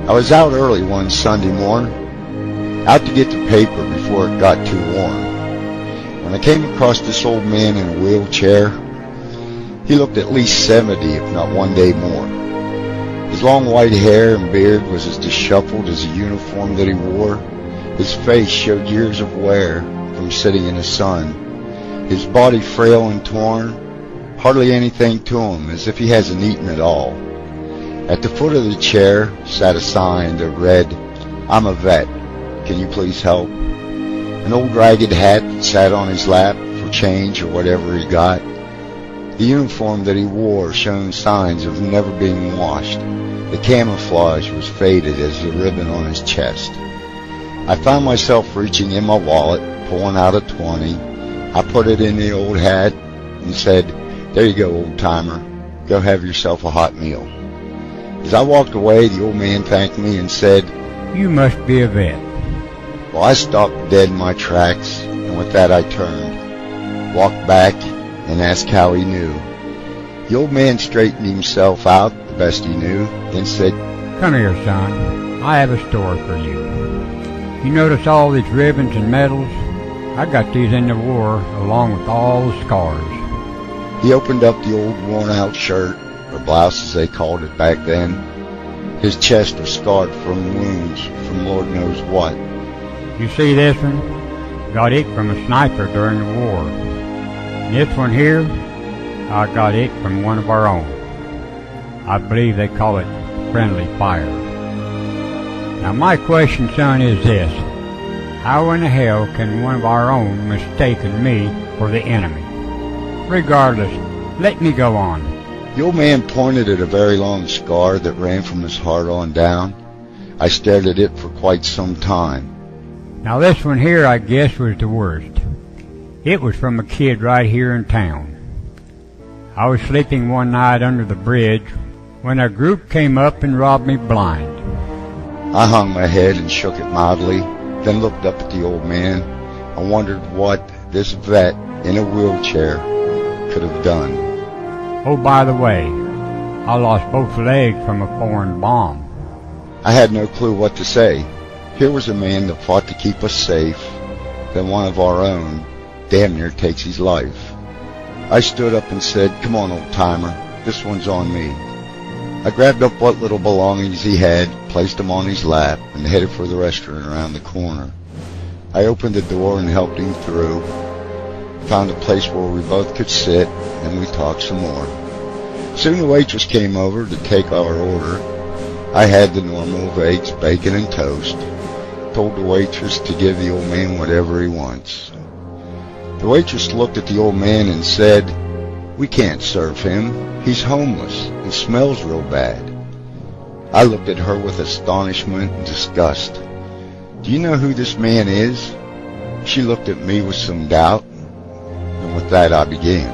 I was out early one Sunday morning, out to get the paper before it got too warm, when I came across this old man in a wheelchair. He looked at least 70, if not one day more. His long white hair and beard was as disheveled as the uniform that he wore. His face showed years of wear from sitting in the sun. His body frail and torn, hardly anything to him, as if he hasn't eaten at all. At the foot of the chair sat a sign that read, "I'm a vet. Can you please help?" An old ragged hat sat on his lap for change or whatever he got. The uniform that he wore showed signs of never being washed. The camouflage was faded as the ribbon on his chest. I found myself reaching in my wallet, pulling out a 20. I put it in the old hat and said, "There you go, old-timer. Go have yourself a hot meal." As I walked away, the old man thanked me and said, "You must be a vet." Well, I stopped dead in my tracks, and with that I turned, walked back, and asked how he knew. The old man straightened himself out the best he knew, then said, "Come here, son. I have a story for you. You notice all these ribbons and medals? I got these in the war along with all the scars." He opened up the old worn-out shirt, or blouse as they called it back then. His chest was scarred from wounds from Lord knows what. "You see this one? Got it from a sniper during the war. And this one here, I got it from one of our own. I believe they call it friendly fire." Now my question, son, is this. How in the hell can one of our own mistaken me for the enemy? Regardless, let me go on. The old man pointed at a very long scar that ran from his heart on down. I stared at it for quite some time. Now this one here, I guess, was the worst. It was from a kid right here in town. I was sleeping one night under the bridge when a group came up and robbed me blind. I hung my head and shook it mildly, then looked up at the old man and wondered what this vet in a wheelchair could have done. Oh, by the way, I lost both legs from a foreign bomb. I had no clue what to say. Here was a man that fought to keep us safe, then one of our own damn near takes his life. I stood up and said, "Come on, old-timer, this one's on me." I grabbed up what little belongings he had, placed them on his lap, and headed for the restaurant around the corner. I opened the door and helped him through, found a place where we both could sit, and we talked some more. Soon the waitress came over to take our order. I had the normal of eggs, bacon, and toast. Told the waitress to give the old man whatever he wants. The waitress looked at the old man and said, "We can't serve him. He's homeless and smells real bad." I looked at her with astonishment and disgust. "Do you know who this man is?" She looked at me with some doubt, and with that I began.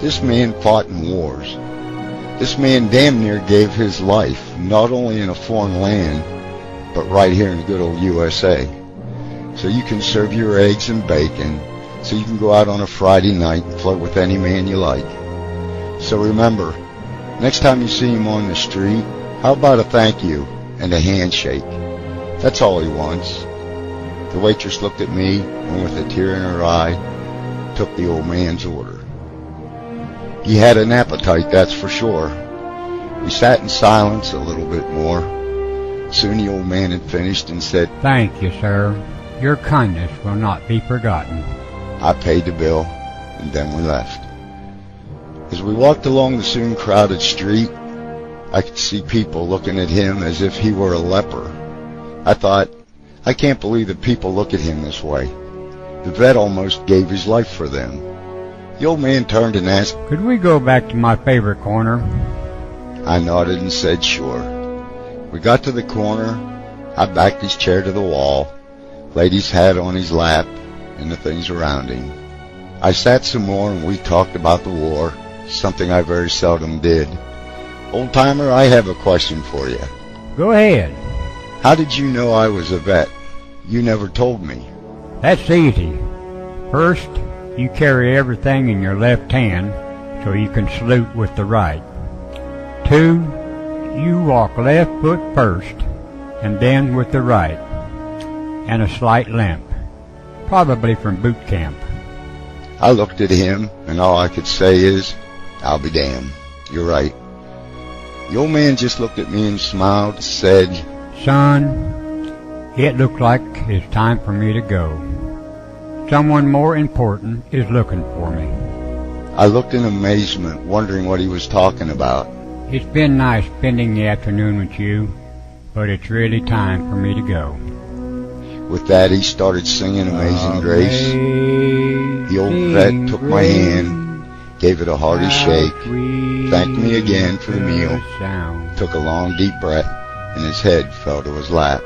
This man fought in wars. This man damn near gave his life, not only in a foreign land, but right here in the good old USA. So you can serve your eggs and bacon, so you can go out on a Friday night and flirt with any man you like. So remember, next time you see him on the street, how about a thank you and a handshake? That's all he wants. The waitress looked at me and with a tear in her eye, took the old man's order. He had an appetite, that's for sure. We sat in silence a little bit more. Soon the old man had finished and said, "Thank you, sir. Your kindness will not be forgotten." I paid the bill, and then we left. As we walked along the soon crowded street, I could see people looking at him as if he were a leper. I thought, I can't believe that people look at him this way. The vet almost gave his life for them. The old man turned and asked, "Could we go back to my favorite corner?" I nodded and said sure. We got to the corner. I backed his chair to the wall, laid his hat on his lap and the things around him. I sat some more and we talked about the war, something I very seldom did. Old-timer, I have a question for you. Go ahead. How did you know I was a vet? You never told me. That's easy. First, you carry everything in your left hand so you can salute with the right. 2, You walk left foot first, and then with the right, and a slight limp, probably from boot camp. I looked at him, and all I could say is, I'll be damned. You're right. The old man just looked at me and smiled and said, Son, it looks like it's time for me to go. Someone more important is looking for me. I looked in amazement, wondering what he was talking about. It's been nice spending the afternoon with you, but it's really time for me to go. With that, he started singing Amazing Grace. The old vet took my hand, gave it a hearty shake, thanked me again for the meal, took a long deep breath, and his head fell to his lap.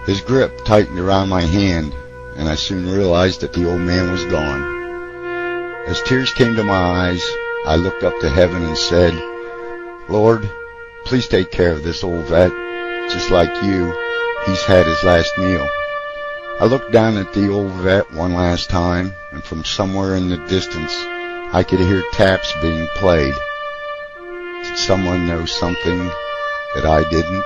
His grip tightened around my hand, and I soon realized that the old man was gone. As tears came to my eyes, I looked up to heaven and said, Lord, please take care of this old vet. Just like you, he's had his last meal. I looked down at the old vet one last time, and from somewhere in the distance, I could hear taps being played. Did someone know something that I didn't?